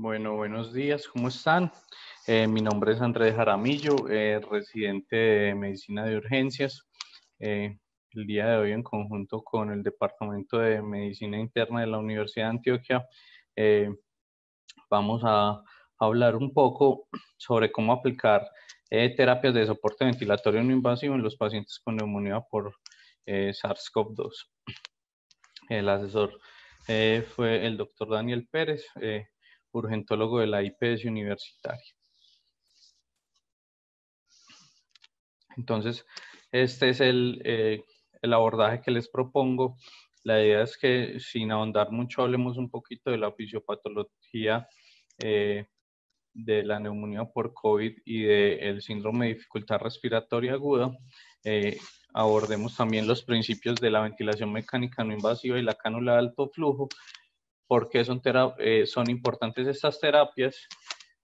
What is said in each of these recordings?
Bueno, buenos días, ¿cómo están? Mi nombre es Andrés Jaramillo, residente de Medicina de Urgencias. El día de hoy, en conjunto con el Departamento de Medicina Interna de la Universidad de Antioquia, eh, vamos a hablar un poco sobre cómo aplicar terapias de soporte ventilatorio no invasivo en los pacientes con neumonía por SARS-CoV-2. El asesor fue el doctor Daniel Pérez, urgentólogo de la IPS universitaria. Entonces, este es el abordaje que les propongo. La idea es que, sin ahondar mucho, hablemos un poquito de la fisiopatología de la neumonía por COVID y del síndrome de dificultad respiratoria aguda. Abordemos también los principios de la ventilación mecánica no invasiva y la cánula de alto flujo. ¿Por qué son importantes estas terapias?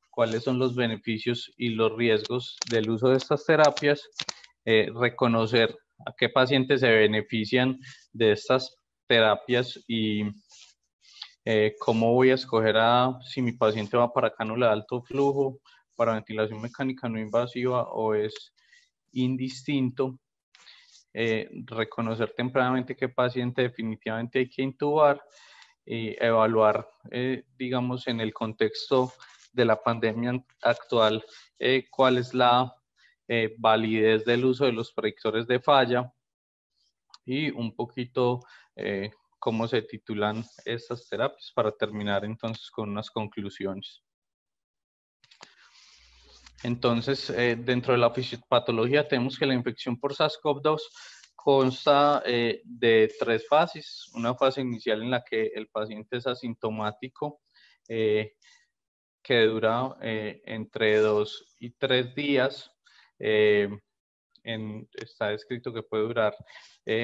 ¿Cuáles son los beneficios y los riesgos del uso de estas terapias? Reconocer a qué pacientes se benefician de estas terapias y cómo voy a escoger si mi paciente va para cánula de alto flujo, para ventilación mecánica no invasiva o es indistinto. Reconocer tempranamente qué paciente definitivamente hay que intubar y evaluar, digamos, en el contexto de la pandemia actual, cuál es la validez del uso de los predictores de falla y un poquito cómo se titulan estas terapias para terminar entonces con unas conclusiones. Entonces, dentro de la fisiopatología tenemos que la infección por SARS-CoV-2 consta de 3 fases. Una fase inicial en la que el paciente es asintomático, que dura entre 2 y 3 días. Está escrito que puede durar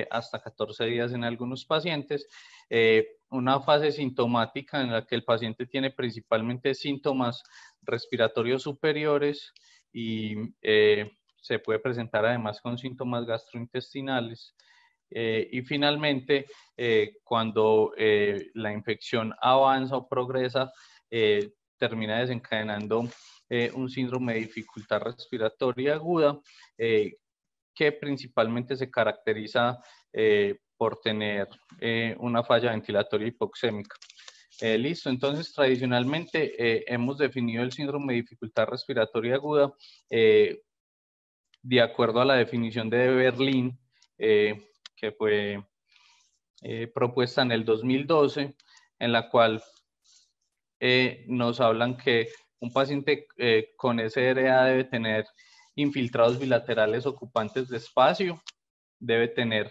hasta 14 días en algunos pacientes. Una fase sintomática en la que el paciente tiene principalmente síntomas respiratorios superiores y se puede presentar además con síntomas gastrointestinales. Y finalmente, cuando la infección avanza o progresa, termina desencadenando un síndrome de dificultad respiratoria aguda, que principalmente se caracteriza por tener una falla ventilatoria hipoxémica. Listo, entonces tradicionalmente hemos definido el síndrome de dificultad respiratoria aguda de acuerdo a la definición de Berlín, que fue propuesta en el 2012, en la cual nos hablan que un paciente con SRA debe tener infiltrados bilaterales ocupantes de espacio, debe tener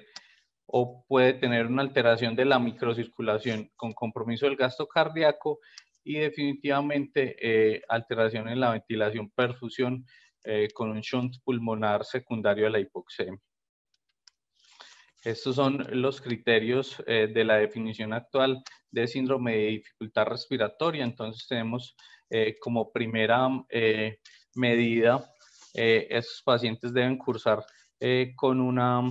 o puede tener una alteración de la microcirculación con compromiso del gasto cardíaco y definitivamente alteración en la ventilación perfusión con un shunt pulmonar secundario a la hipoxemia. Estos son los criterios de la definición actual de síndrome de dificultad respiratoria. Entonces tenemos como primera medida, estos pacientes deben cursar con una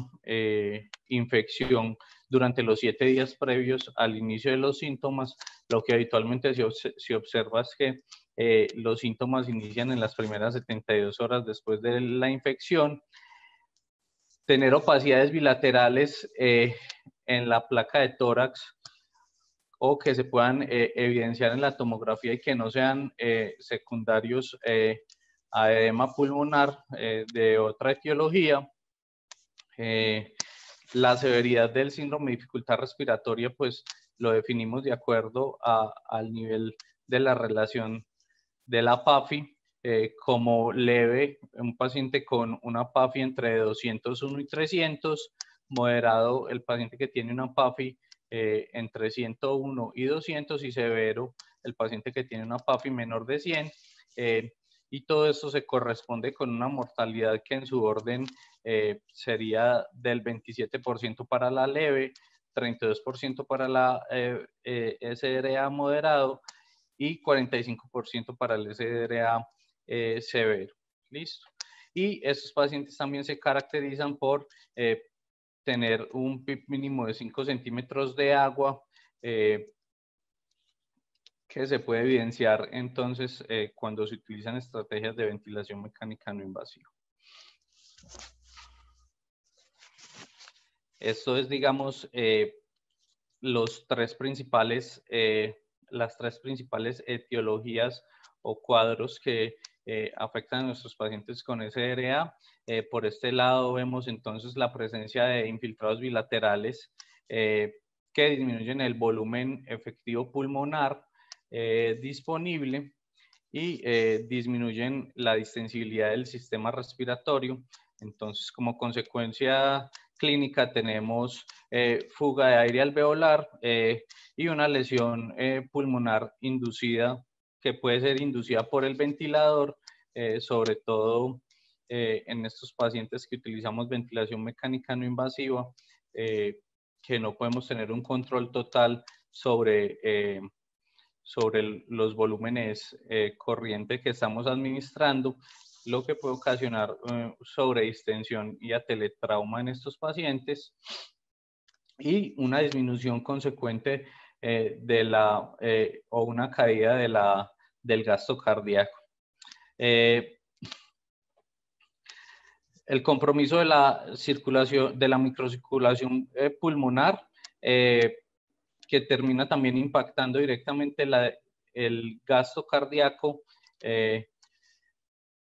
infección durante los 7 días previos al inicio de los síntomas. Lo que habitualmente se observa es que los síntomas inician en las primeras 72 horas después de la infección. Tener opacidades bilaterales en la placa de tórax o que se puedan evidenciar en la tomografía y que no sean secundarios a edema pulmonar de otra etiología. La severidad del síndrome de dificultad respiratoria, pues lo definimos de acuerdo al nivel de la relación de la PAFI. Como leve, un paciente con una PAFI entre 201 y 300, moderado el paciente que tiene una PAFI entre 101 y 200 y severo el paciente que tiene una PAFI menor de 100. Y todo esto se corresponde con una mortalidad que en su orden sería del 27% para la leve, 32% para la SRA moderado y 45% para el SRA severo. Listo. Y estos pacientes también se caracterizan por tener un PIB mínimo de 5 centímetros de agua, que que se puede evidenciar entonces cuando se utilizan estrategias de ventilación mecánica no invasiva. Esto es, digamos, las tres principales etiologías o cuadros que afectan a nuestros pacientes con SRA. Por este lado vemos entonces la presencia de infiltrados bilaterales que disminuyen el volumen efectivo pulmonar disponible y disminuyen la distensibilidad del sistema respiratorio. Entonces, como consecuencia clínica tenemos fuga de aire alveolar y una lesión pulmonar inducida que puede ser inducida por el ventilador, sobre todo en estos pacientes que utilizamos ventilación mecánica no invasiva, que no podemos tener un control total sobre los volúmenes corriente que estamos administrando, lo que puede ocasionar sobredistensión y ateletrauma en estos pacientes y una disminución consecuente o una caída del gasto cardíaco. El compromiso de la circulación, de la microcirculación pulmonar, que termina también impactando directamente el gasto cardíaco,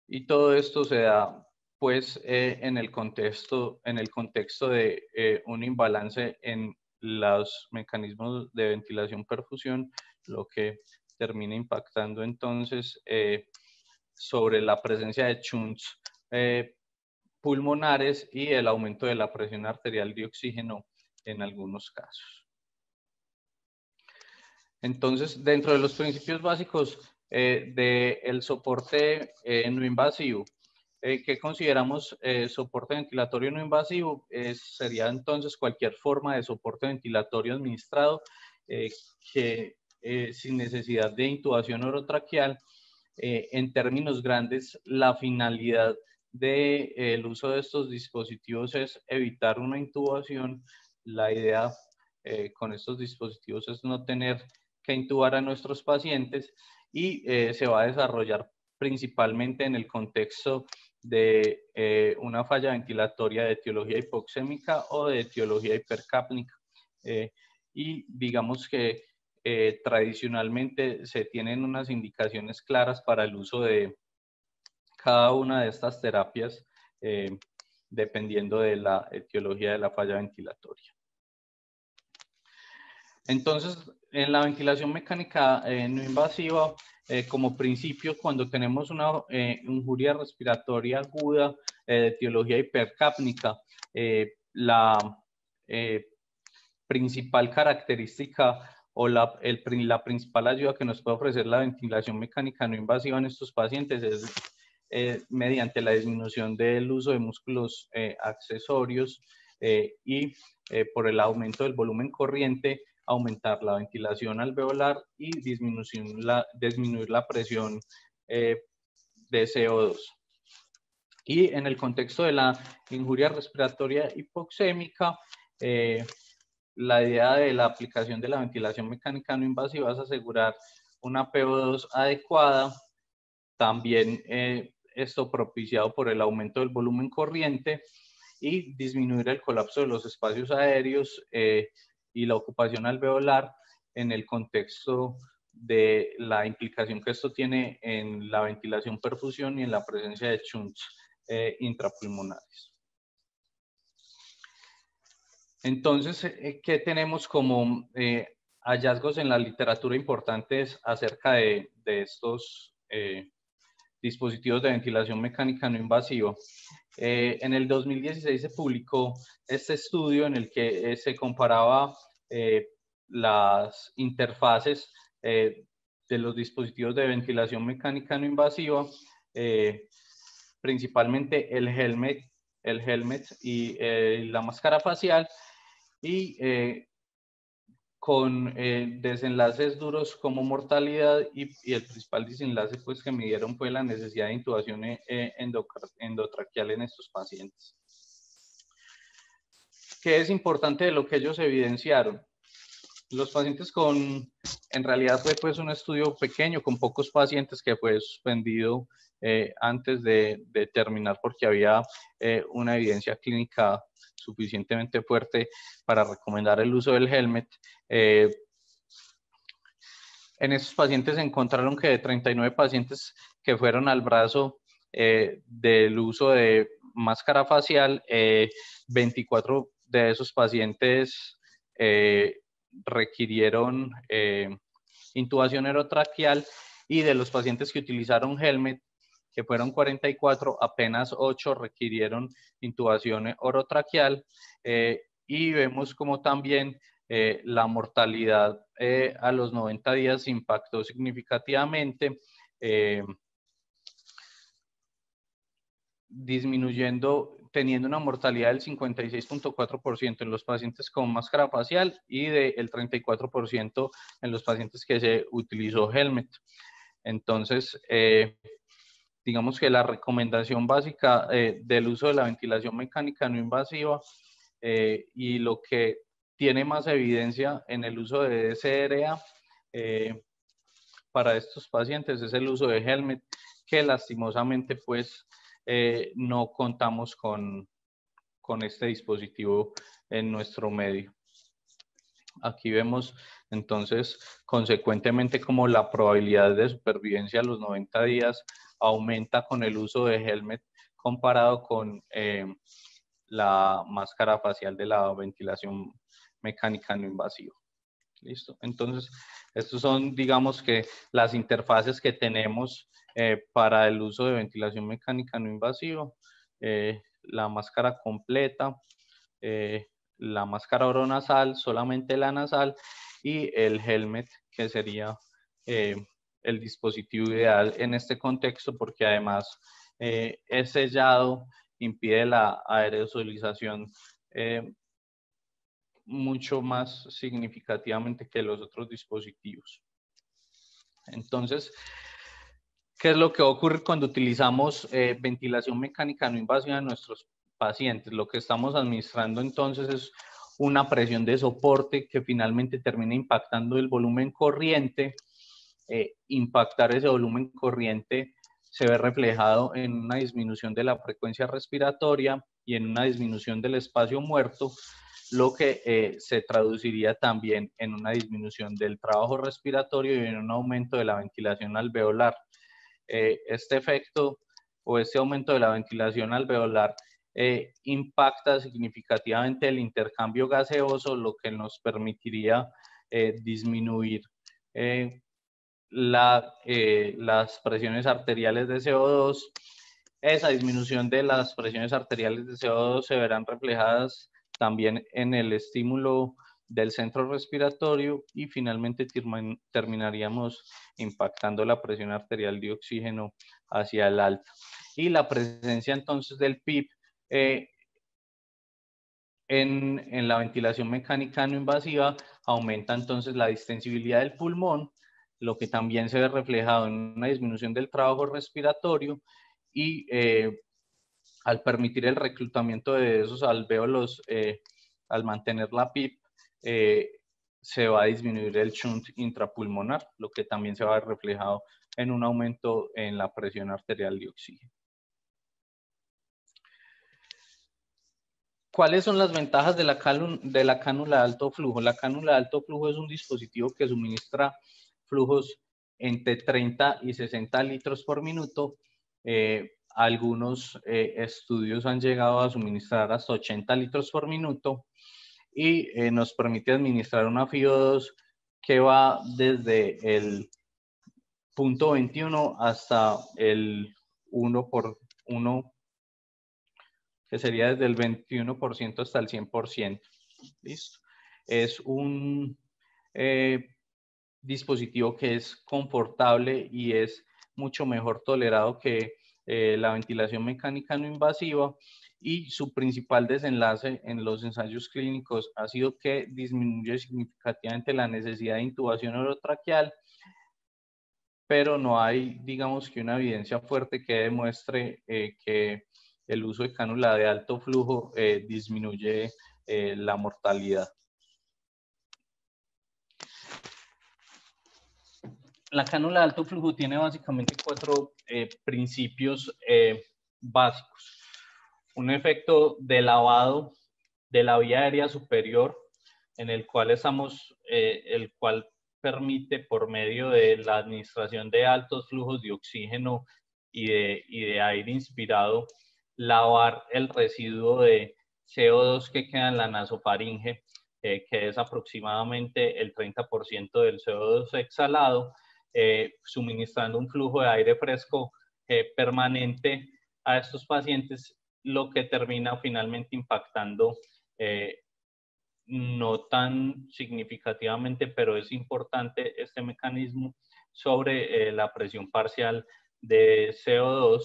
y todo esto se da pues en el contexto de un imbalance en los mecanismos de ventilación-perfusión, lo que termina impactando entonces sobre la presencia de shunts pulmonares y el aumento de la presión arterial de oxígeno en algunos casos. Entonces, dentro de los principios básicos del soporte no invasivo, ¿qué consideramos soporte ventilatorio no invasivo? Sería entonces cualquier forma de soporte ventilatorio administrado que sin necesidad de intubación orotraqueal. En términos grandes, la finalidad del uso de estos dispositivos es evitar una intubación. La idea con estos dispositivos es no tener que intubar a nuestros pacientes y se va a desarrollar principalmente en el contexto de una falla ventilatoria de etiología hipoxémica o de etiología hipercápnica. Y digamos que tradicionalmente se tienen unas indicaciones claras para el uso de cada una de estas terapias dependiendo de la etiología de la falla ventilatoria. Entonces, en la ventilación mecánica no invasiva, como principio, cuando tenemos una injuria respiratoria aguda de etiología hipercápnica, la principal característica o la principal ayuda que nos puede ofrecer la ventilación mecánica no invasiva en estos pacientes es mediante la disminución del uso de músculos accesorios y por el aumento del volumen corriente, aumentar la ventilación alveolar y disminuir la presión de CO2. Y en el contexto de la injuria respiratoria hipoxémica, la idea de la aplicación de la ventilación mecánica no invasiva es asegurar una PO2 adecuada, también esto propiciado por el aumento del volumen corriente y disminuir el colapso de los espacios aéreos y la ocupación alveolar en el contexto de la implicación que esto tiene en la ventilación perfusión y en la presencia de shunts intrapulmonares. Entonces, ¿qué tenemos como hallazgos en la literatura importantes acerca de estos dispositivos de ventilación mecánica no invasiva? En el 2016 se publicó este estudio en el que se comparaba las interfaces de los dispositivos de ventilación mecánica no invasiva, principalmente el helmet y la máscara facial, y con desenlaces duros como mortalidad y el principal desenlace pues, que midieron fue la necesidad de intubación endotraqueal en estos pacientes. ¿Qué es importante de lo que ellos evidenciaron? Los pacientes con en realidad fue pues un estudio pequeño con pocos pacientes que fue suspendido antes de terminar porque había una evidencia clínica suficientemente fuerte para recomendar el uso del helmet. En estos pacientes se encontraron que de 39 pacientes que fueron al brazo del uso de máscara facial, 24 de esos pacientes requirieron intubación orotraqueal, y de los pacientes que utilizaron helmet, que fueron 44, apenas 8 requirieron intubación orotraqueal, y vemos como también la mortalidad a los 90 días impactó significativamente, disminuyendo, teniendo una mortalidad del 56.4% en los pacientes con máscara facial y del 34% en los pacientes que se utilizó helmet. Entonces, digamos que la recomendación básica del uso de la ventilación mecánica no invasiva y lo que tiene más evidencia en el uso de DCRA para estos pacientes es el uso de helmet, que lastimosamente pues no contamos con este dispositivo en nuestro medio. Aquí vemos entonces consecuentemente como la probabilidad de supervivencia a los 90 días aumenta con el uso de helmet comparado con la máscara facial de la ventilación mecánica no invasiva. ¿Listo? Entonces, estos son, digamos que, las interfaces que tenemos para el uso de ventilación mecánica no invasiva. La máscara completa, la máscara oronasal, solamente la nasal, y el helmet, que sería el dispositivo ideal en este contexto, porque además es sellado, impide la aerosolización mucho más significativamente que los otros dispositivos. Entonces, ¿qué es lo que ocurre cuando utilizamos ventilación mecánica no invasiva en nuestros pacientes? Lo que estamos administrando entonces es una presión de soporte que finalmente termina impactando el volumen corriente. Impactar ese volumen corriente se ve reflejado en una disminución de la frecuencia respiratoria y en una disminución del espacio muerto, lo que se traduciría también en una disminución del trabajo respiratorio y en un aumento de la ventilación alveolar. Este efecto o este aumento de la ventilación alveolar impacta significativamente el intercambio gaseoso, lo que nos permitiría disminuir las presiones arteriales de CO2. Esa disminución de las presiones arteriales de CO2 se verán reflejadas también en el estímulo del centro respiratorio y finalmente terminaríamos impactando la presión arterial de oxígeno hacia el alta. Y la presencia entonces del PIP en la ventilación mecánica no invasiva aumenta entonces la distensibilidad del pulmón, lo que también se ve reflejado en una disminución del trabajo respiratorio y al permitir el reclutamiento de esos alvéolos, al mantener la PIP, se va a disminuir el shunt intrapulmonar, lo que también se va a ver reflejado en un aumento en la presión arterial de oxígeno. ¿Cuáles son las ventajas de la cánula de alto flujo? La cánula de alto flujo es un dispositivo que suministra flujos entre 30 y 60 litros por minuto. Algunos estudios han llegado a suministrar hasta 80 litros por minuto y nos permite administrar una FiO2 que va desde el 0.21 hasta el 1 por 1, que sería desde el 21% hasta el 100%. ¿Listo? Es un dispositivo que es confortable y es mucho mejor tolerado que la ventilación mecánica no invasiva, y su principal desenlace en los ensayos clínicos ha sido que disminuye significativamente la necesidad de intubación orotraqueal, pero no hay, digamos, que una evidencia fuerte que demuestre que el uso de cánula de alto flujo disminuye la mortalidad. La cánula de alto flujo tiene básicamente 4 principios básicos. Un efecto de lavado de la vía aérea superior, en el cual el cual permite, por medio de la administración de altos flujos de oxígeno y de aire inspirado, lavar el residuo de CO2 que queda en la nasofaringe, que es aproximadamente el 30% del CO2 exhalado, suministrando un flujo de aire fresco permanente a estos pacientes, lo que termina finalmente impactando no tan significativamente, pero es importante este mecanismo sobre la presión parcial de CO2.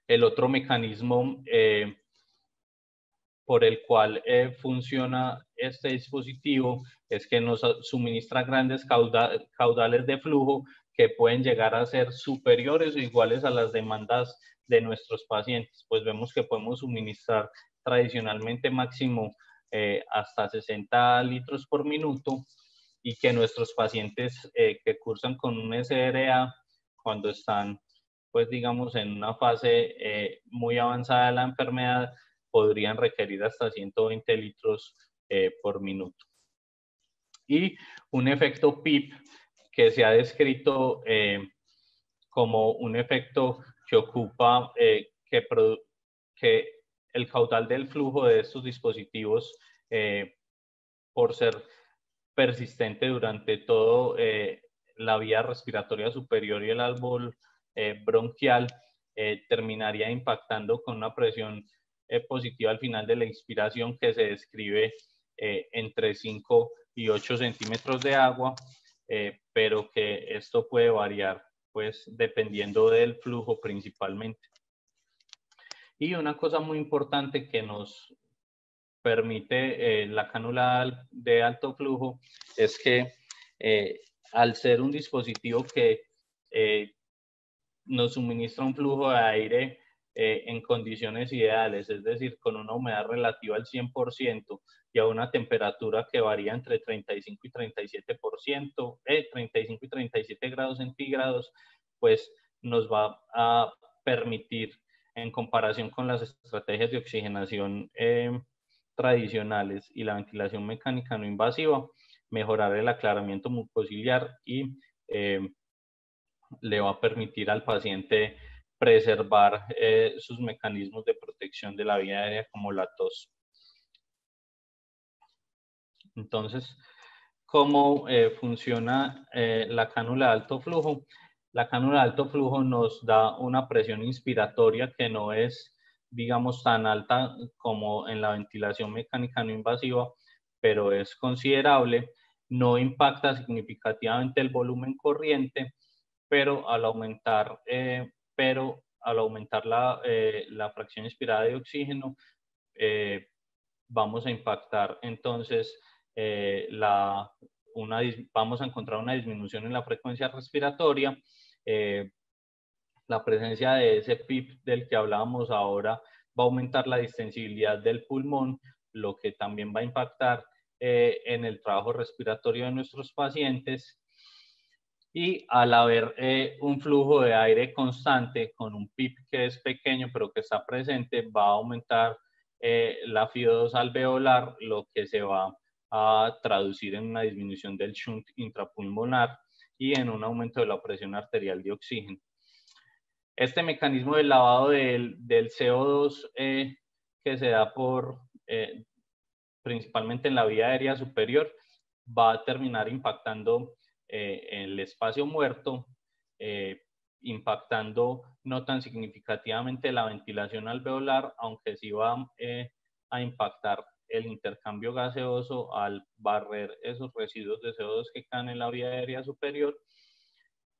El otro mecanismo por el cual funciona este dispositivo es que nos suministra grandes caudales de flujo que pueden llegar a ser superiores o iguales a las demandas de nuestros pacientes. Pues vemos que podemos suministrar tradicionalmente máximo hasta 60 litros por minuto, y que nuestros pacientes que cursan con un SRA, cuando están, pues digamos, en una fase muy avanzada de la enfermedad, podrían requerir hasta 120 litros por minuto. Y un efecto PIP que se ha descrito como un efecto que ocupa, que el caudal del flujo de estos dispositivos, por ser persistente durante todo la vía respiratoria superior y el árbol bronquial, terminaría impactando con una presión positiva al final de la inspiración, que se describe entre 5 y 8 centímetros de agua, pero que esto puede variar pues dependiendo del flujo principalmente. Y una cosa muy importante que nos permite la cánula de alto flujo es que al ser un dispositivo que nos suministra un flujo de aire en condiciones ideales, es decir, con una humedad relativa al 100% y a una temperatura que varía entre 35 y 37%, 35 y 37 grados centígrados, pues nos va a permitir, en comparación con las estrategias de oxigenación tradicionales y la ventilación mecánica no invasiva, mejorar el aclaramiento mucociliar y le va a permitir al paciente preservar sus mecanismos de protección de la vía aérea, como la tos. Entonces, ¿cómo funciona la cánula de alto flujo? La cánula de alto flujo nos da una presión inspiratoria que no es, digamos, tan alta como en la ventilación mecánica no invasiva, pero es considerable. No impacta significativamente el volumen corriente, pero al aumentar la fracción inspirada de oxígeno, vamos a impactar entonces vamos a encontrar una disminución en la frecuencia respiratoria. La presencia de ese PIP del que hablábamos ahora va a aumentar la distensibilidad del pulmón, lo que también va a impactar en el trabajo respiratorio de nuestros pacientes. Y al haber un flujo de aire constante con un PIP que es pequeño pero que está presente, va a aumentar la FiO2 alveolar, lo que se va a traducir en una disminución del shunt intrapulmonar y en un aumento de la presión arterial de oxígeno. Este mecanismo de lavado del CO2 que se da principalmente en la vía aérea superior, va a terminar impactando el espacio muerto, impactando no tan significativamente la ventilación alveolar, aunque sí va a impactar el intercambio gaseoso al barrer esos residuos de CO2 que caen en la vía aérea superior.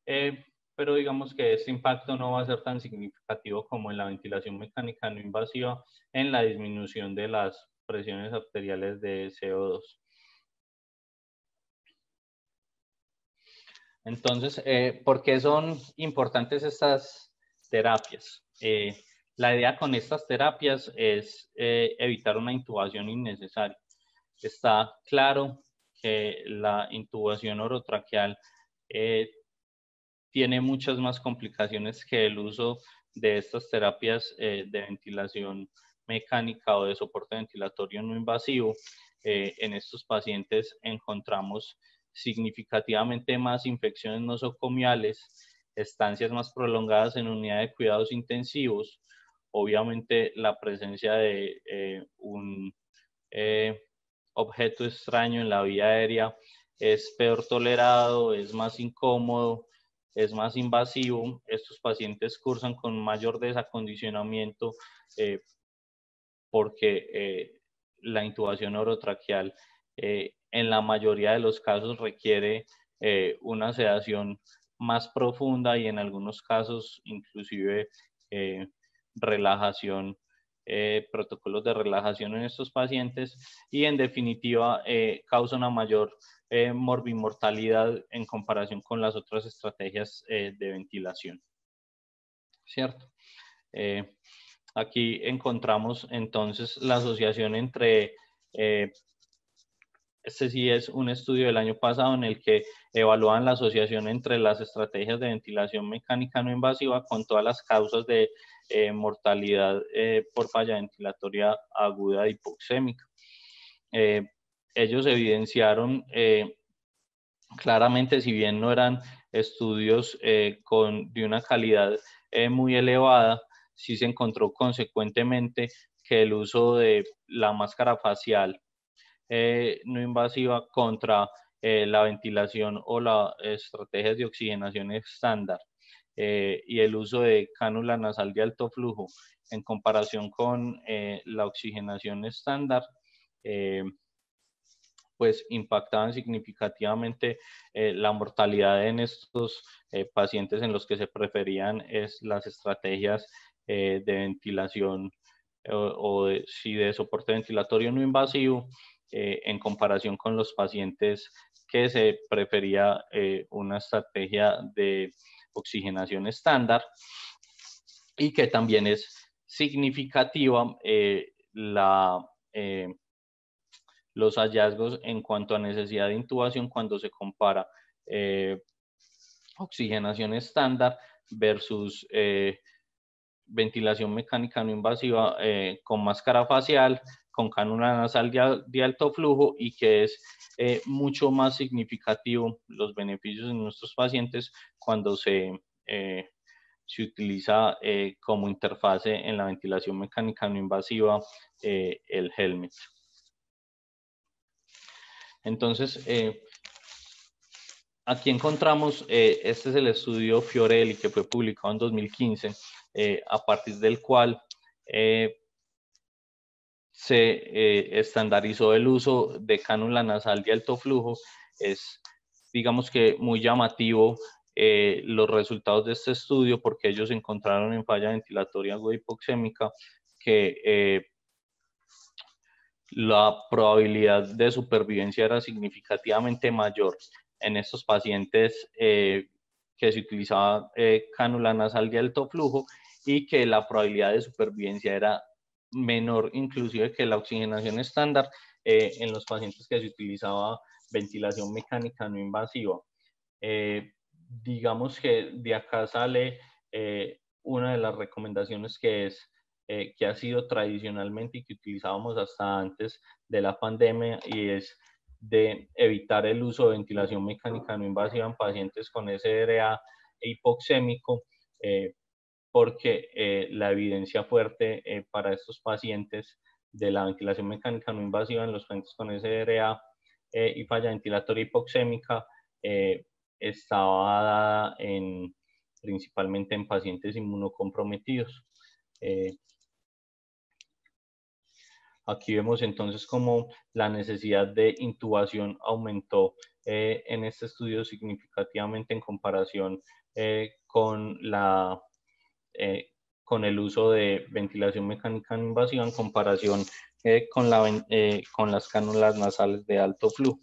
Pero digamos que este impacto no va a ser tan significativo como en la ventilación mecánica no invasiva en la disminución de las presiones arteriales de CO2. Entonces, ¿por qué son importantes estas terapias? La idea con estas terapias es evitar una intubación innecesaria. Está claro que la intubación orotraqueal tiene muchas más complicaciones que el uso de estas terapias de ventilación mecánica o de soporte ventilatorio no invasivo. En estos pacientes encontramos significativamente más infecciones nosocomiales, estancias más prolongadas en unidad de cuidados intensivos, obviamente la presencia de un objeto extraño en la vía aérea es peor tolerado, es más incómodo, es más invasivo. Estos pacientes cursan con mayor desacondicionamiento porque la intubación orotraqueal en la mayoría de los casos requiere una sedación más profunda y en algunos casos inclusive relajación, protocolos de relajación en estos pacientes y en definitiva causa una mayor morbimortalidad en comparación con las otras estrategias de ventilación, ¿cierto? Aquí encontramos entonces la asociación entre, este sí es un estudio del año pasado en el que evalúan la asociación entre las estrategias de ventilación mecánica no invasiva con todas las causas de mortalidad por falla ventilatoria aguda hipoxémica. Ellos evidenciaron claramente, si bien no eran estudios de una calidad muy elevada, sí se encontró consecuentemente que el uso de la máscara facial no invasiva contra la ventilación o las estrategias de oxigenación estándar y el uso de cánula nasal de alto flujo en comparación con la oxigenación estándar, pues impactaban significativamente la mortalidad en estos pacientes en los que se preferían las estrategias de ventilación de soporte ventilatorio no invasivo en comparación con los pacientes que se prefería una estrategia de oxigenación estándar y que también es significativa los hallazgos en cuanto a necesidad de intubación cuando se compara oxigenación estándar versus ventilación mecánica no invasiva con máscara facial, con cánula nasal de alto flujo y que es mucho más significativo los beneficios en nuestros pacientes cuando se utiliza como interfase en la ventilación mecánica no invasiva el helmet. Entonces, aquí encontramos, este es el estudio Fiorelli que fue publicado en 2015, a partir del cual se estandarizó el uso de cánula nasal de alto flujo. Es, digamos que muy llamativo los resultados de este estudio porque ellos encontraron en falla ventilatoria aguda hipoxémica que la probabilidad de supervivencia era significativamente mayor en estos pacientes que se utilizaba cánula nasal de alto flujo y que la probabilidad de supervivencia era menor inclusive que la oxigenación estándar en los pacientes que se utilizaba ventilación mecánica no invasiva. Digamos que de acá sale una de las recomendaciones que ha sido tradicionalmente y que utilizábamos hasta antes de la pandemia y es de evitar el uso de ventilación mecánica no invasiva en pacientes con SRA e hipoxémico porque la evidencia fuerte para estos pacientes de la ventilación mecánica no invasiva en los pacientes con SRA y falla ventilatoria hipoxémica estaba dada principalmente en pacientes inmunocomprometidos. Aquí vemos entonces cómo la necesidad de intubación aumentó en este estudio significativamente en comparación con el uso de ventilación mecánica no invasiva en comparación con las cánulas nasales de alto flujo.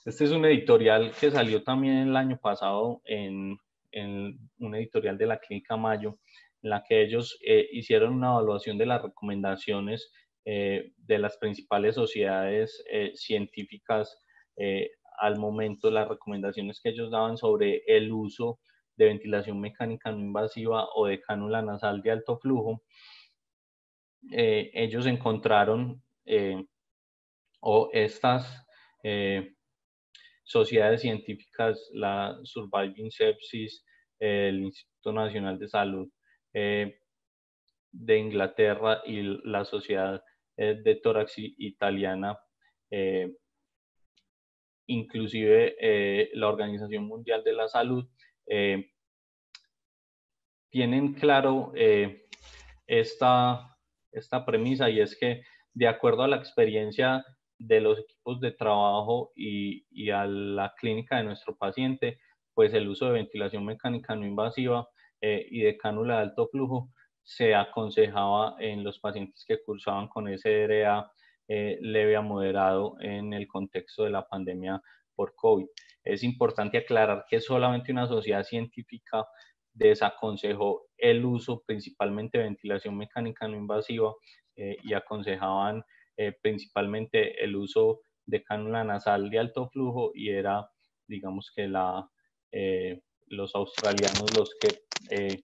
Este es un editorial que salió también el año pasado en un editorial de la Clínica Mayo, en la que ellos hicieron una evaluación de las recomendaciones de las principales sociedades científicas al momento las recomendaciones que ellos daban sobre el uso de ventilación mecánica no invasiva o de cánula nasal de alto flujo, ellos encontraron, o estas sociedades científicas, la Surviving Sepsis, el Instituto Nacional de Salud de Inglaterra y la Sociedad de Tórax Italiana, inclusive la Organización Mundial de la Salud, tienen claro esta premisa, y es que de acuerdo a la experiencia de los equipos de trabajo y a la clínica de nuestro paciente, pues el uso de ventilación mecánica no invasiva y de cánula de alto flujo se aconsejaba en los pacientes que cursaban con SRA leve a moderado en el contexto de la pandemia por COVID. Es importante aclarar que solamente una sociedad científica desaconsejó el uso principalmente de ventilación mecánica no invasiva y aconsejaban principalmente el uso de cánula nasal de alto flujo, y era, digamos que los australianos los que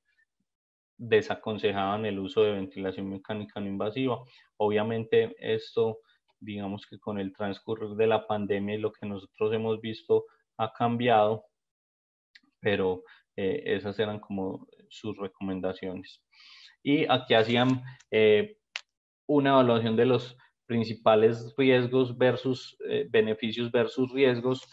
desaconsejaban el uso de ventilación mecánica no invasiva. Obviamente esto, digamos que con el transcurrir de la pandemia y lo que nosotros hemos visto ha cambiado, pero esas eran como sus recomendaciones. Y aquí hacían una evaluación de los principales riesgos versus beneficios versus riesgos.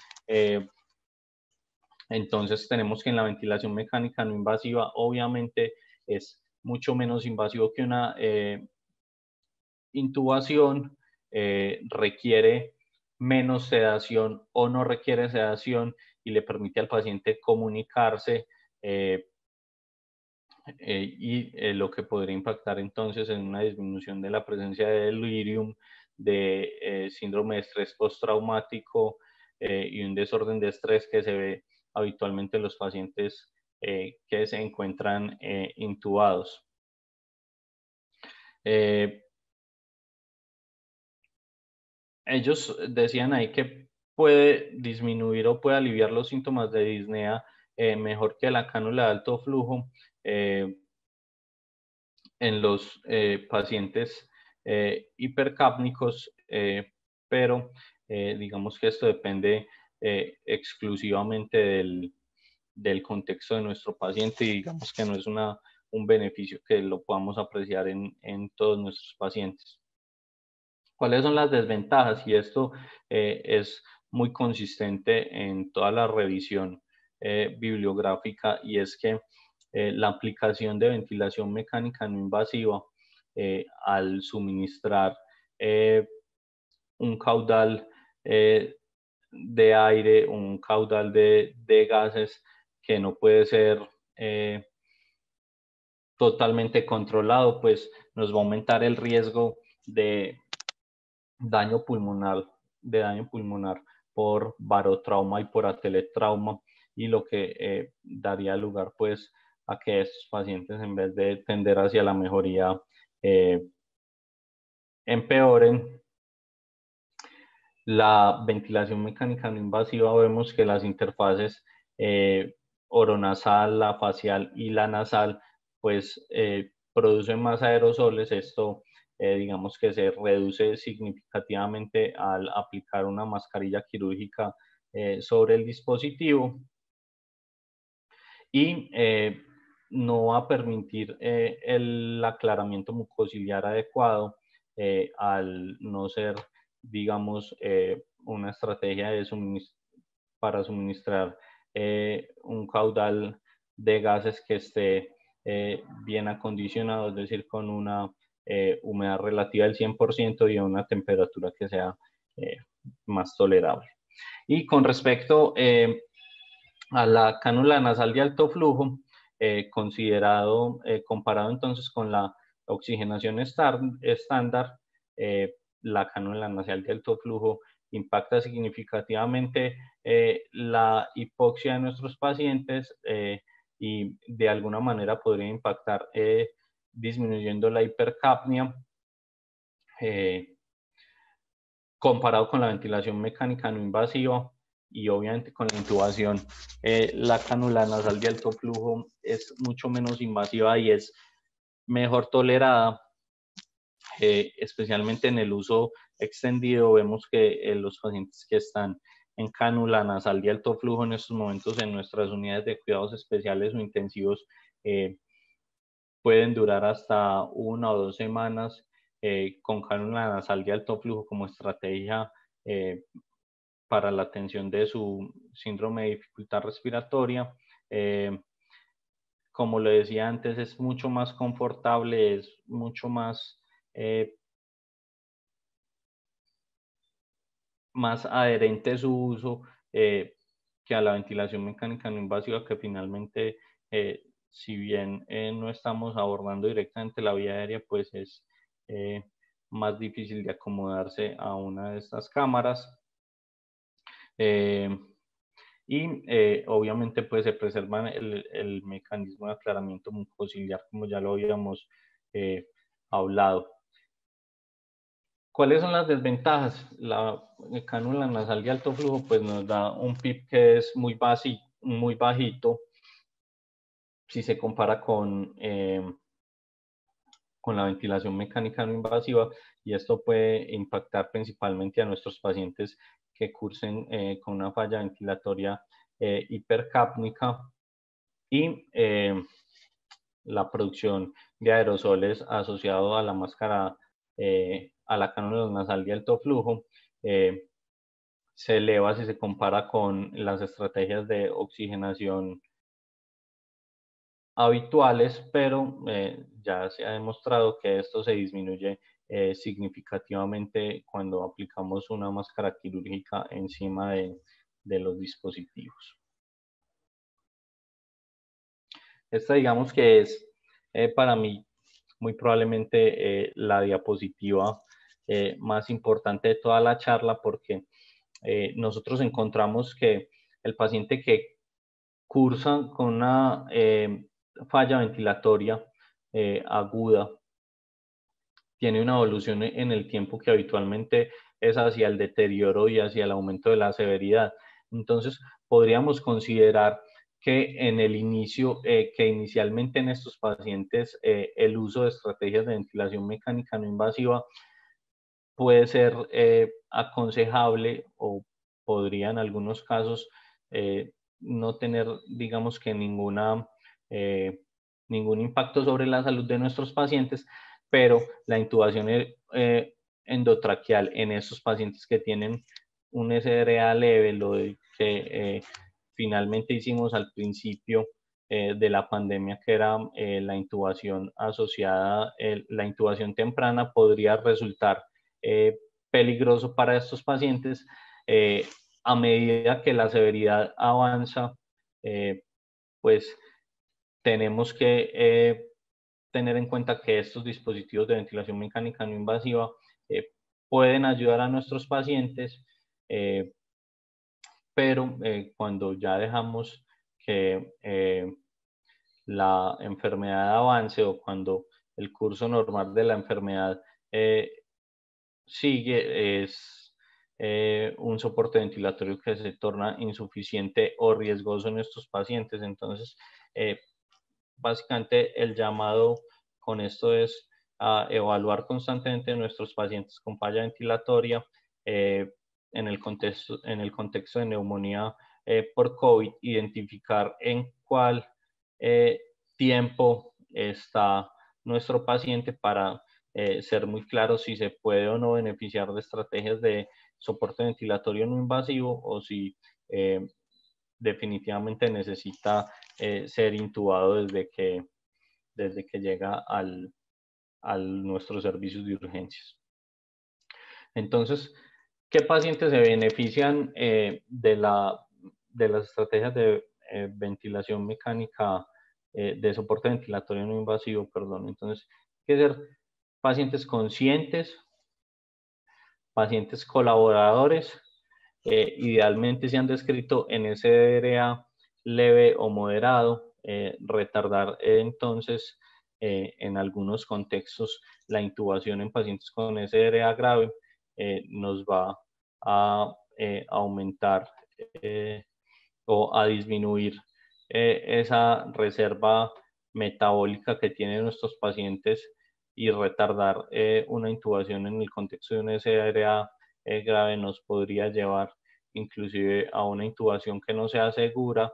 Entonces tenemos que en la ventilación mecánica no invasiva obviamente es mucho menos invasivo que una intubación, requiere menos sedación o no requiere sedación y le permite al paciente comunicarse lo que podría impactar entonces en una disminución de la presencia de delirium, de síndrome de estrés postraumático y un desorden de estrés que se ve habitualmente en los pacientes que se encuentran intubados. Ellos decían ahí que puede disminuir o puede aliviar los síntomas de disnea mejor que la cánula de alto flujo en los pacientes hipercápnicos, pero digamos que esto depende exclusivamente del contexto de nuestro paciente, y digamos que no es un beneficio que lo podamos apreciar en todos nuestros pacientes. ¿Cuáles son las desventajas? Y esto es muy consistente en toda la revisión bibliográfica, y es que la aplicación de ventilación mecánica no invasiva al suministrar un caudal de aire, un caudal de gases que no puede ser totalmente controlado, pues nos va a aumentar el riesgo de daño pulmonar por barotrauma y por atelectrauma, y lo que daría lugar pues a que estos pacientes, en vez de tender hacia la mejoría, empeoren. La ventilación mecánica no invasiva, vemos que las interfaces oronasal, la facial y la nasal pues producen más aerosoles. Esto digamos que se reduce significativamente al aplicar una mascarilla quirúrgica sobre el dispositivo, y no va a permitir el aclaramiento mucociliar adecuado al no ser, digamos, una estrategia para suministrar un caudal de gases que esté bien acondicionado, es decir, con una humedad relativa del 100% y a una temperatura que sea más tolerable. Y con respecto a la cánula nasal de alto flujo, comparado entonces con la oxigenación estándar, la cánula nasal de alto flujo impacta significativamente la hipoxia de nuestros pacientes y de alguna manera podría impactar disminuyendo la hipercapnia. Comparado con la ventilación mecánica no invasiva, y obviamente con la intubación, la cánula nasal de alto flujo es mucho menos invasiva y es mejor tolerada, especialmente en el uso extendido. Vemos que los pacientes que están en cánula nasal de alto flujo en estos momentos en nuestras unidades de cuidados especiales o intensivos pueden durar hasta 1 o 2 semanas con cánula nasal de alto flujo como estrategia para la atención de su síndrome de dificultad respiratoria. Como lo decía antes, es mucho más confortable, es mucho más, más adherente su uso que a la ventilación mecánica no invasiva, que finalmente, si bien no estamos abordando directamente la vía aérea, pues es más difícil de acomodarse a una de estas cámaras. Y obviamente pues se preserva el mecanismo de aclaramiento mucociliar, como ya lo habíamos hablado. ¿Cuáles son las desventajas? La cánula nasal de alto flujo pues nos da un PIB que es muy bajito si se compara con la ventilación mecánica no invasiva, y esto puede impactar principalmente a nuestros pacientes que cursen con una falla ventilatoria hipercápnica, y la producción de aerosoles asociado a la máscara, a la cánula nasal de alto flujo, se eleva si se compara con las estrategias de oxigenación habituales, pero ya se ha demostrado que esto se disminuye significativamente cuando aplicamos una máscara quirúrgica encima de los dispositivos. Esta digamos que es para mí muy probablemente la diapositiva más importante de toda la charla, porque nosotros encontramos que el paciente que cursa con una falla ventilatoria aguda tiene una evolución en el tiempo que habitualmente es hacia el deterioro y hacia el aumento de la severidad. Entonces, podríamos considerar que en el inicio, que inicialmente en estos pacientes el uso de estrategias de ventilación mecánica no invasiva puede ser aconsejable, o podría en algunos casos no tener, digamos que ningún impacto sobre la salud de nuestros pacientes, pero la intubación endotraqueal en estos pacientes que tienen un SRA leve, lo que finalmente hicimos al principio de la pandemia, que era la intubación asociada, la intubación temprana, podría resultar peligroso para estos pacientes. A medida que la severidad avanza, pues tenemos que tener en cuenta que estos dispositivos de ventilación mecánica no invasiva pueden ayudar a nuestros pacientes, pero cuando ya dejamos que la enfermedad avance, o cuando el curso normal de la enfermedad sigue, es un soporte ventilatorio que se torna insuficiente o riesgoso en estos pacientes. Entonces, básicamente el llamado con esto es a evaluar constantemente nuestros pacientes con falla ventilatoria en el contexto de neumonía por COVID, identificar en cuál tiempo está nuestro paciente para ser muy claro si se puede o no beneficiar de estrategias de soporte ventilatorio no invasivo, o si definitivamente necesita ser intubado desde que llega a nuestros servicios de urgencias. Entonces, ¿qué pacientes se benefician de las estrategias de ventilación mecánica, de soporte ventilatorio no invasivo, perdón? Entonces, hay que ser pacientes conscientes, pacientes colaboradores, idealmente se han descrito en SDRA leve o moderado, retardar entonces en algunos contextos la intubación en pacientes con SDRA grave nos va a aumentar o a disminuir esa reserva metabólica que tienen nuestros pacientes y retardar una intubación en el contexto de una SRA grave nos podría llevar inclusive a una intubación que no sea segura,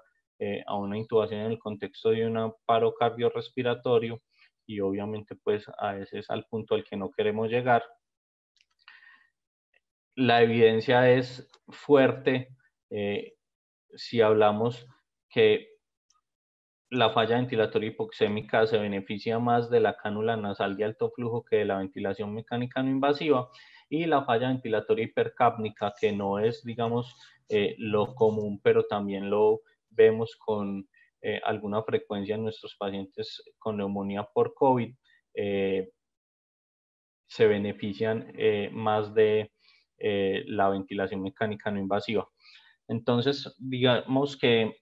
a una intubación en el contexto de un paro cardiorrespiratorio y obviamente pues a ese es al punto al que no queremos llegar. La evidencia es fuerte si hablamos que la falla ventilatoria hipoxémica se beneficia más de la cánula nasal de alto flujo que de la ventilación mecánica no invasiva, y la falla ventilatoria hipercápnica, que no es, digamos, lo común, pero también lo vemos con alguna frecuencia en nuestros pacientes con neumonía por COVID, se benefician más de la ventilación mecánica no invasiva. Entonces, digamos que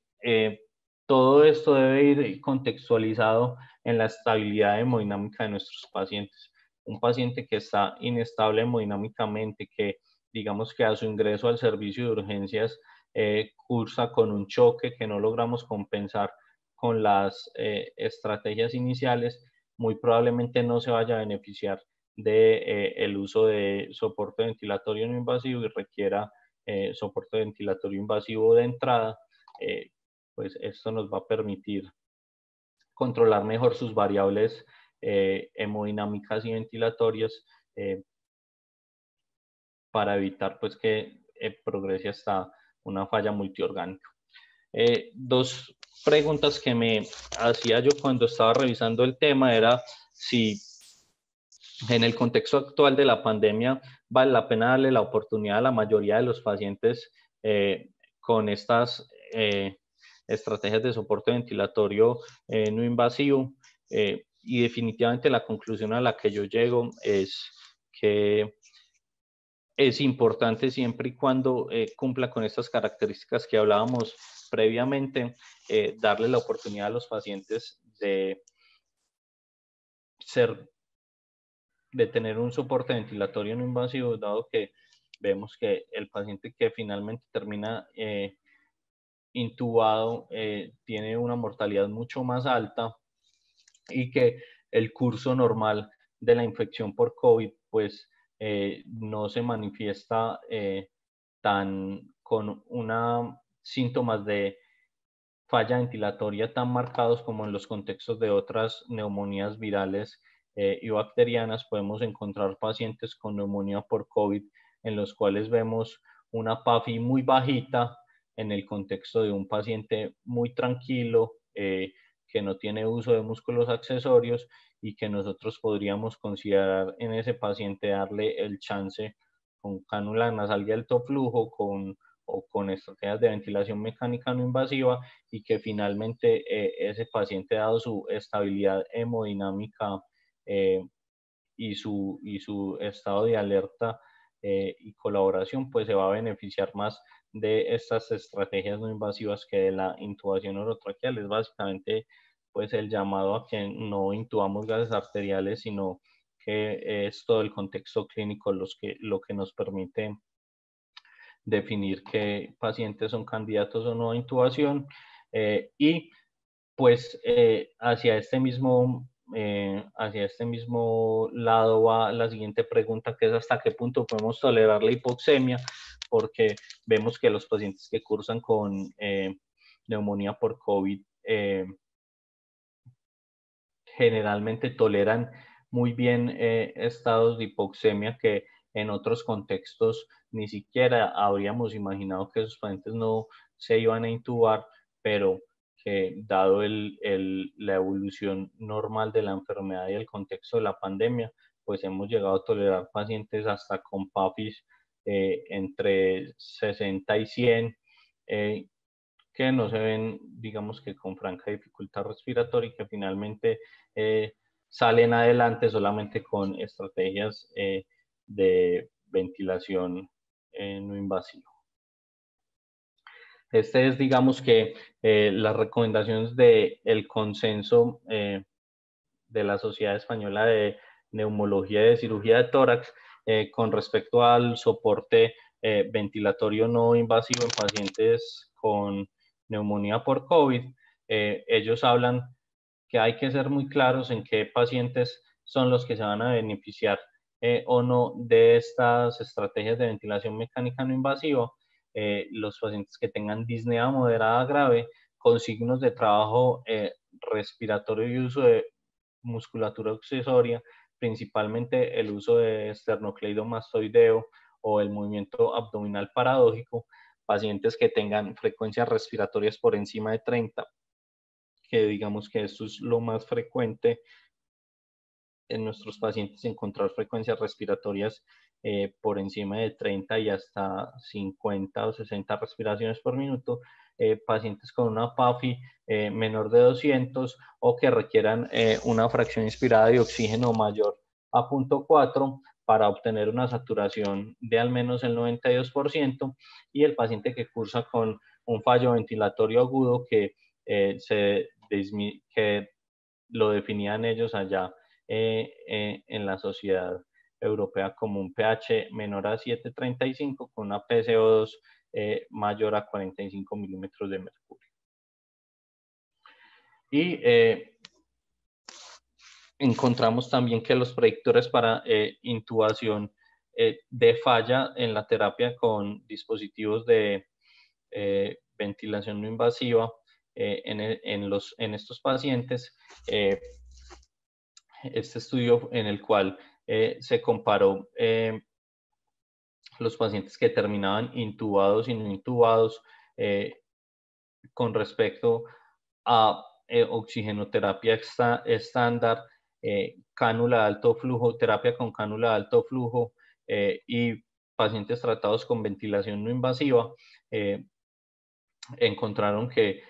todo esto debe ir contextualizado en la estabilidad hemodinámica de nuestros pacientes. Un paciente que está inestable hemodinámicamente, que digamos que a su ingreso al servicio de urgencias cursa con un choque que no logramos compensar con las estrategias iniciales, muy probablemente no se vaya a beneficiar de el uso de soporte ventilatorio no invasivo y requiera soporte ventilatorio invasivo de entrada. Pues esto nos va a permitir controlar mejor sus variables hemodinámicas y ventilatorias para evitar pues que progrese hasta una falla multiorgánica. Dos preguntas que me hacía yo cuando estaba revisando el tema era si en el contexto actual de la pandemia vale la pena darle la oportunidad a la mayoría de los pacientes con estas estrategias de soporte ventilatorio no invasivo, y definitivamente la conclusión a la que yo llego es que es importante siempre y cuando cumpla con estas características que hablábamos previamente, darle la oportunidad a los pacientes de tener un soporte ventilatorio no invasivo, dado que vemos que el paciente que finalmente termina intubado tiene una mortalidad mucho más alta y que el curso normal de la infección por COVID pues no se manifiesta con síntomas de falla ventilatoria tan marcados como en los contextos de otras neumonías virales y bacterianas. Podemos encontrar pacientes con neumonía por COVID en los cuales vemos una PAFI muy bajita en el contexto de un paciente muy tranquilo, que no tiene uso de músculos accesorios y que nosotros podríamos considerar en ese paciente darle el chance con cánula nasal de alto flujo, o con estrategias de ventilación mecánica no invasiva, y que finalmente ese paciente, dado su estabilidad hemodinámica y su estado de alerta y colaboración, pues se va a beneficiar más de estas estrategias no invasivas que de la intubación orotraqueal. Es básicamente pues el llamado a que no intubamos gases arteriales, sino que es todo el contexto clínico lo que nos permite definir qué pacientes son candidatos o no a intubación. Y pues hacia este mismo lado va la siguiente pregunta, que es hasta qué punto podemos tolerar la hipoxemia, porque vemos que los pacientes que cursan con neumonía por COVID generalmente toleran muy bien estados de hipoxemia que en otros contextos ni siquiera habríamos imaginado que esos pacientes no se iban a intubar, pero que dado la evolución normal de la enfermedad y el contexto de la pandemia, pues hemos llegado a tolerar pacientes hasta con PAFIs entre 60 y 100, que no se ven, digamos que con franca dificultad respiratoria y que finalmente salen adelante solamente con estrategias de ventilación no invasiva. Este es, digamos que, las recomendaciones del consenso de la Sociedad Española de Neumología y de Cirugía de Tórax con respecto al soporte ventilatorio no invasivo en pacientes con neumonía por COVID, ellos hablan que hay que ser muy claros en qué pacientes son los que se van a beneficiar o no de estas estrategias de ventilación mecánica no invasiva. Los pacientes que tengan disnea moderada grave con signos de trabajo respiratorio y uso de musculatura accesoria, principalmente el uso de esternocleidomastoideo o el movimiento abdominal paradójico, pacientes que tengan frecuencias respiratorias por encima de 30, que digamos que esto es lo más frecuente en nuestros pacientes, encontrar frecuencias respiratorias por encima de 30 y hasta 50 o 60 respiraciones por minuto, pacientes con una PAFI menor de 200 o que requieran una fracción inspirada de oxígeno mayor a 0.4 para obtener una saturación de al menos el 92%, y el paciente que cursa con un fallo ventilatorio agudo que lo definían ellos allá en la Sociedad Europea como un pH menor a 7,35 con una PCO2 mayor a 45 milímetros de mercurio. Y encontramos también que los predictores para intubación de falla en la terapia con dispositivos de ventilación no invasiva en estos pacientes, este estudio en el cual se comparó los pacientes que terminaban intubados y no intubados con respecto a oxigenoterapia estándar, cánula de alto flujo, terapia con cánula de alto flujo y pacientes tratados con ventilación no invasiva. Encontraron que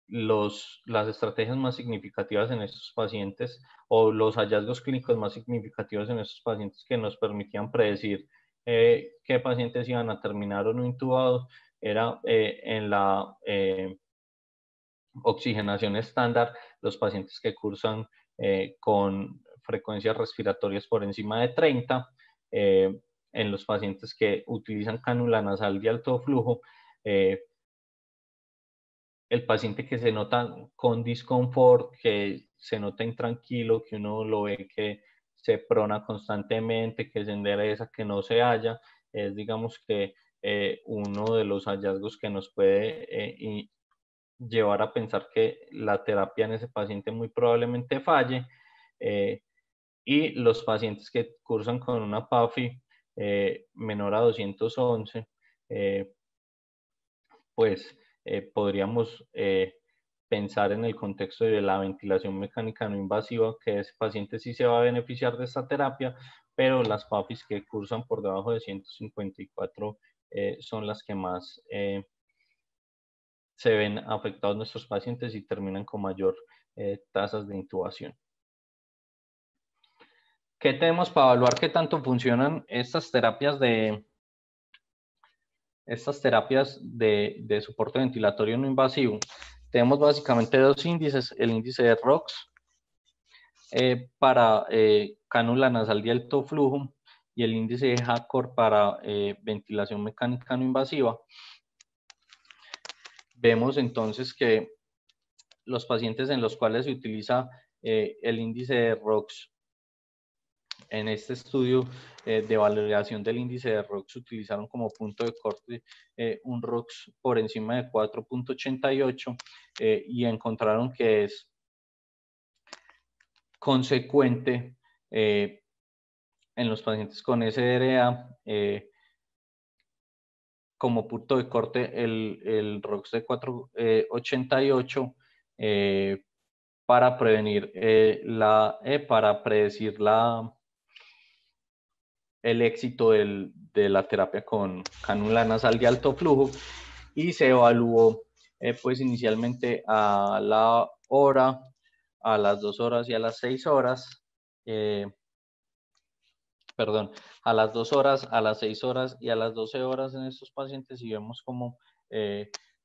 las estrategias más significativas en estos pacientes o los hallazgos clínicos más significativos en estos pacientes que nos permitían predecir qué pacientes iban a terminar o no intubados era en la oxigenación estándar, los pacientes que cursan con frecuencias respiratorias por encima de 30, en los pacientes que utilizan cánula nasal de alto flujo, el paciente que se nota con disconfort, que se nota intranquilo, que uno lo ve que se prona constantemente, que se endereza, que no se halla, es digamos que uno de los hallazgos que nos puede llevar a pensar que la terapia en ese paciente muy probablemente falle. Y los pacientes que cursan con una PAFI menor a 211, pues podríamos pensar en el contexto de la ventilación mecánica no invasiva que ese paciente sí se va a beneficiar de esta terapia, pero las PAFIs que cursan por debajo de 154 son las que más se ven afectados nuestros pacientes y terminan con mayor tasas de intubación. ¿Qué tenemos para evaluar qué tanto funcionan estas terapias de soporte ventilatorio no invasivo? Tenemos básicamente dos índices, el índice de ROX para cánula nasal de alto flujo y el índice de HACOR para ventilación mecánica no invasiva. Vemos entonces que los pacientes en los cuales se utiliza el índice de ROX en este estudio de valoración del índice de ROX utilizaron como punto de corte un ROX por encima de 4,88 y encontraron que es consecuente en los pacientes con SDRA como punto de corte el ROX de 4,88 para prevenir para predecir el éxito de la terapia con cánula nasal de alto flujo, y se evaluó pues inicialmente a la hora, a las 2 horas y a las 6 horas, a las 2 horas, a las 6 horas y a las 12 horas en estos pacientes, y vemos como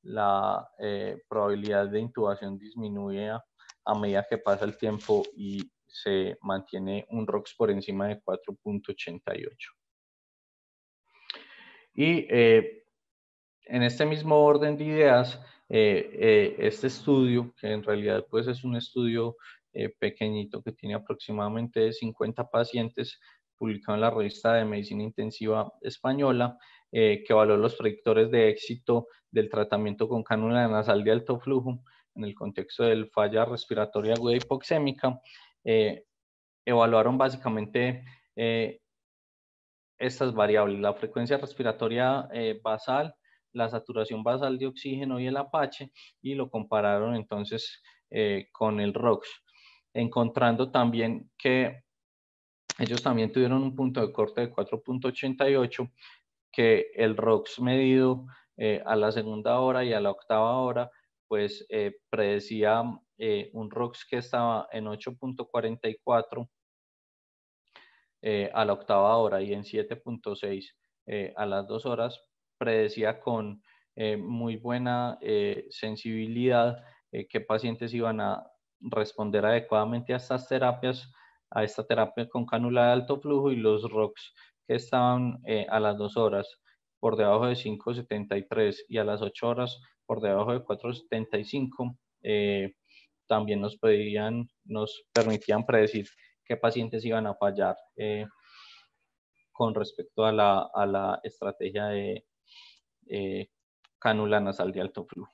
la probabilidad de intubación disminuye a medida que pasa el tiempo y se mantiene un ROX por encima de 4,88. Y en este mismo orden de ideas, este estudio, que en realidad pues es un estudio pequeñito que tiene aproximadamente 50 pacientes, publicado en la revista de Medicina Intensiva Española, que evaluó los predictores de éxito del tratamiento con cánula nasal de alto flujo en el contexto del falla respiratoria aguda hipoxémica. Evaluaron básicamente estas variables: la frecuencia respiratoria basal, la saturación basal de oxígeno y el Apache, y lo compararon entonces con el ROX, encontrando también que ellos también tuvieron un punto de corte de 4.88, que el ROX medido a la segunda hora y a la octava hora, pues predecía un ROX que estaba en 8.44 a la octava hora y en 7.6 a las 2 horas, predecía con muy buena sensibilidad qué pacientes iban a responder adecuadamente a estas terapias, a esta terapia con cánula de alto flujo, y los ROX que estaban a las 2 horas por debajo de 5.73 y a las 8 horas por debajo de 4.75, también nos permitían predecir qué pacientes iban a fallar con respecto a la estrategia de cánula nasal de alto flujo.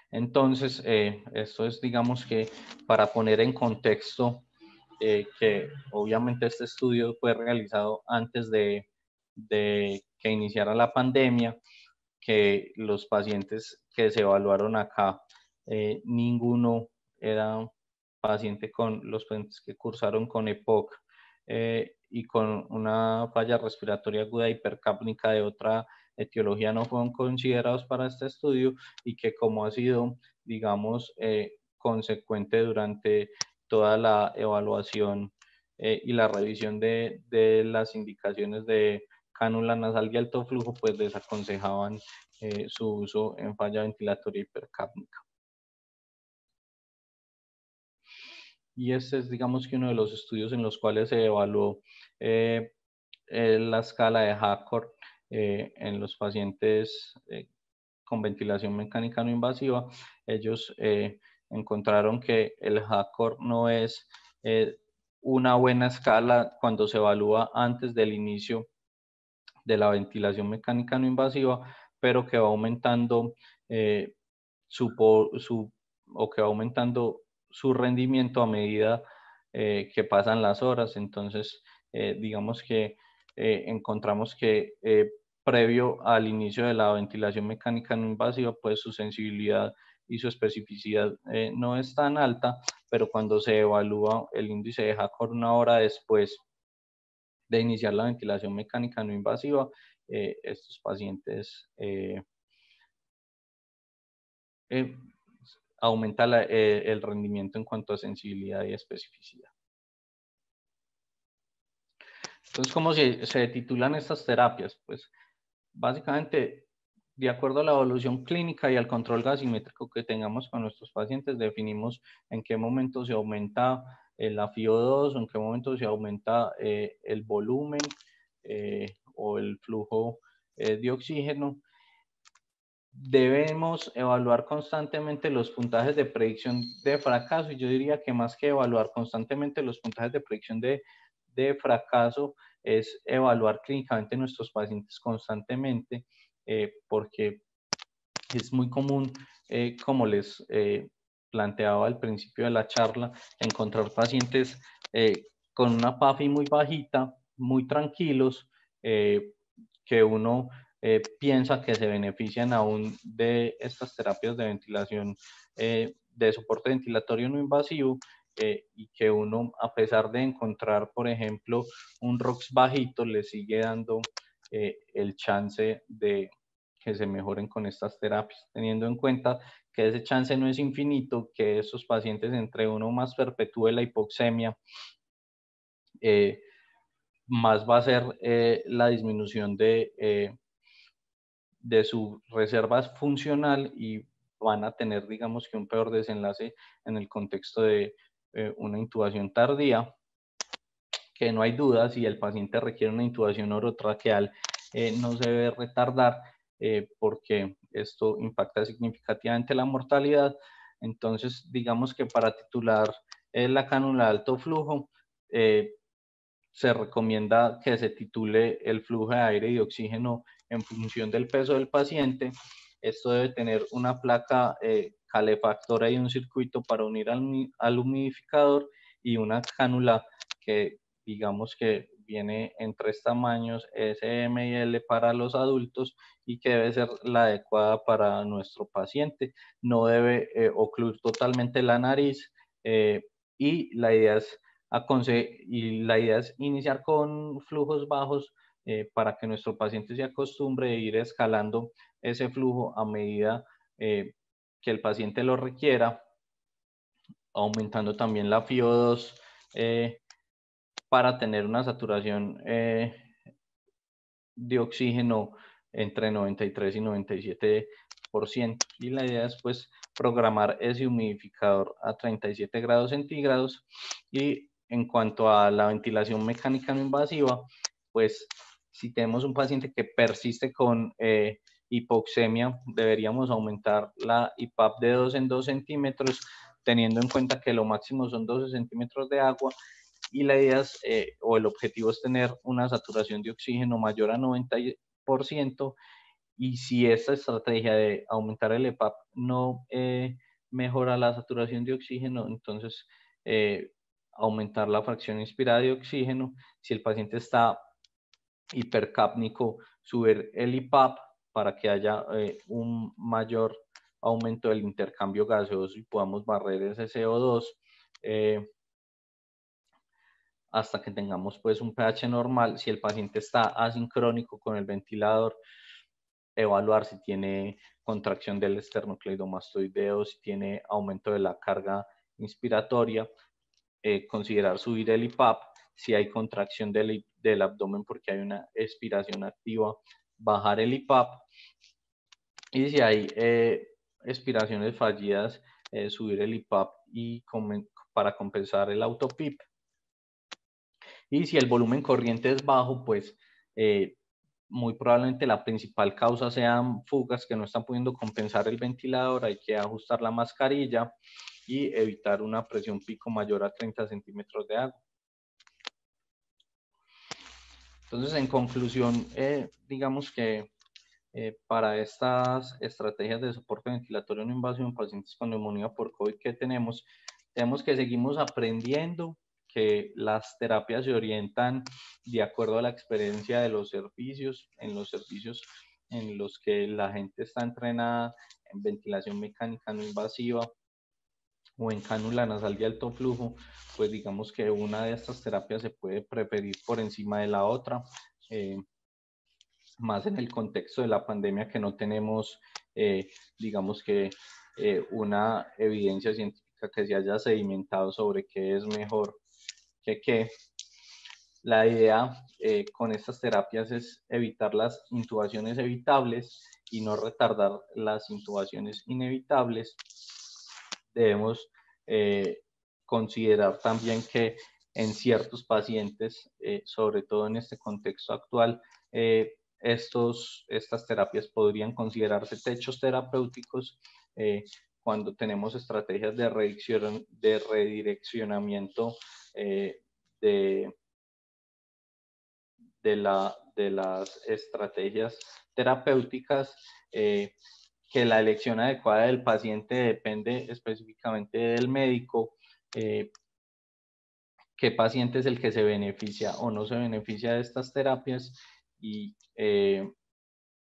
Entonces, esto es, digamos que, para poner en contexto que obviamente este estudio fue realizado antes de que iniciara la pandemia, que los pacientes que se evaluaron acá, ninguno era paciente con los pacientes que cursaron con EPOC y con una falla respiratoria aguda hipercápnica de otra etiología no fueron considerados para este estudio, y que, como ha sido, digamos, consecuente durante toda la evaluación y la revisión de las indicaciones de cánula nasal de alto flujo, pues desaconsejaban su uso en falla ventilatoria hipercápnica. Y este es, digamos, que uno de los estudios en los cuales se evaluó la escala de HACOR en los pacientes con ventilación mecánica no invasiva. Ellos encontraron que el HACOR no es una buena escala cuando se evalúa antes del inicio de la ventilación mecánica no invasiva, pero que va aumentando que va aumentando su rendimiento a medida que pasan las horas. Entonces, digamos que encontramos que previo al inicio de la ventilación mecánica no invasiva, pues su sensibilidad y su especificidad no es tan alta, pero cuando se evalúa el índice de HACOR una hora después de iniciar la ventilación mecánica no invasiva, estos pacientes aumenta el rendimiento en cuanto a sensibilidad y especificidad. Entonces, ¿cómo se titulan estas terapias? Pues básicamente, de acuerdo a la evolución clínica y al control gasimétrico que tengamos con nuestros pacientes, definimos en qué momento se aumenta el FiO2 o en qué momento se aumenta el volumen o el flujo de oxígeno. Debemos evaluar constantemente los puntajes de predicción de fracaso, y yo diría que más que evaluar constantemente los puntajes de predicción de fracaso, es evaluar clínicamente nuestros pacientes constantemente, porque es muy común, como les planteaba al principio de la charla, encontrar pacientes con una PAFI muy bajita, muy tranquilos, que uno piensa que se benefician aún de estas terapias de ventilación, de soporte ventilatorio no invasivo, y que uno, a pesar de encontrar, por ejemplo, un ROX bajito, le sigue dando el chance de que se mejoren con estas terapias, teniendo en cuenta que ese chance no es infinito, que estos pacientes, entre uno más perpetúe la hipoxemia, más va a ser la disminución de su reserva funcional, y van a tener, digamos, que un peor desenlace en el contexto de una intubación tardía, que no hay duda, si el paciente requiere una intubación orotraqueal, no se debe retardar porque esto impacta significativamente la mortalidad. Entonces, digamos que para titular la cánula de alto flujo, se recomienda que se titule el flujo de aire y de oxígeno en función del peso del paciente. Esto debe tener una placa calefactora y un circuito para unir al humidificador y una cánula que digamos que viene en 3 tamaños, S, M y L para los adultos y que debe ser la adecuada para nuestro paciente. No debe ocluir totalmente la nariz y la idea es iniciar con flujos bajos para que nuestro paciente se acostumbre a ir escalando ese flujo a medida que el paciente lo requiera, aumentando también la FiO2 para tener una saturación de oxígeno entre 93 y 97%. Y la idea es pues programar ese humidificador a 37 grados centígrados. Y en cuanto a la ventilación mecánica no invasiva, pues si tenemos un paciente que persiste con hipoxemia, deberíamos aumentar la IPAP de 2 en 2 centímetros, teniendo en cuenta que lo máximo son 12 centímetros de agua. Y la idea es, o el objetivo es tener una saturación de oxígeno mayor a 90%. Y si esta estrategia de aumentar el EPAP no mejora la saturación de oxígeno, entonces aumentar la fracción inspirada de oxígeno. Si el paciente está hipercápnico, subir el IPAP para que haya un mayor aumento del intercambio gaseoso y podamos barrer ese CO2 hasta que tengamos pues un pH normal. Si el paciente está asincrónico con el ventilador, evaluar si tiene contracción del esternocleidomastoideo, si tiene aumento de la carga inspiratoria, considerar subir el IPAP, si hay contracción del abdomen porque hay una expiración activa, bajar el IPAP, y si hay expiraciones fallidas, subir el IPAP y para compensar el autopip. Y si el volumen corriente es bajo, pues muy probablemente la principal causa sean fugas que no están pudiendo compensar el ventilador. Hay que ajustar la mascarilla y evitar una presión pico mayor a 30 centímetros de agua. Entonces, en conclusión, digamos que para estas estrategias de soporte ventilatorio no invasivo en pacientes con neumonía por COVID que tenemos que seguimos aprendiendo, que las terapias se orientan de acuerdo a la experiencia de los servicios, en los servicios en los que la gente está entrenada en ventilación mecánica no invasiva o en cánula nasal de alto flujo, pues digamos que una de estas terapias se puede preferir por encima de la otra. Más en el contexto de la pandemia que no tenemos, digamos que una evidencia científica que se haya sedimentado sobre qué es mejor que qué. La idea con estas terapias es evitar las intubaciones evitables y no retardar las intubaciones inevitables. Debemos considerar también que en ciertos pacientes, sobre todo en este contexto actual, estas terapias podrían considerarse techos terapéuticos cuando tenemos estrategias de redireccionamiento de las estrategias terapéuticas, que la elección adecuada del paciente depende específicamente del médico, qué paciente es el que se beneficia o no se beneficia de estas terapias, y que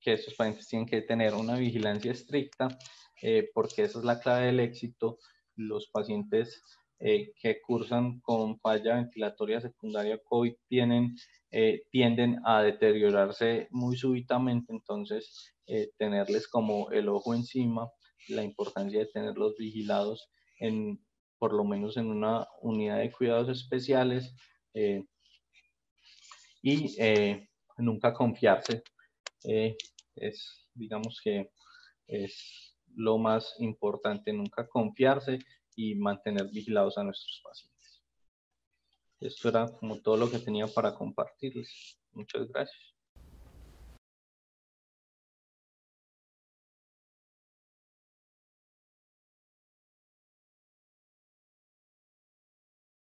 estos pacientes tienen que tener una vigilancia estricta, porque esa es la clave del éxito. Los pacientes que cursan con falla ventilatoria secundaria COVID tienden a deteriorarse muy súbitamente, entonces tenerles como el ojo encima, la importancia de tenerlos vigilados por lo menos en una unidad de cuidados especiales, y nunca confiarse. Digamos que es lo más importante, nunca confiarse y mantener vigilados a nuestros pacientes. Esto era como todo lo que tenía para compartirles. Muchas gracias.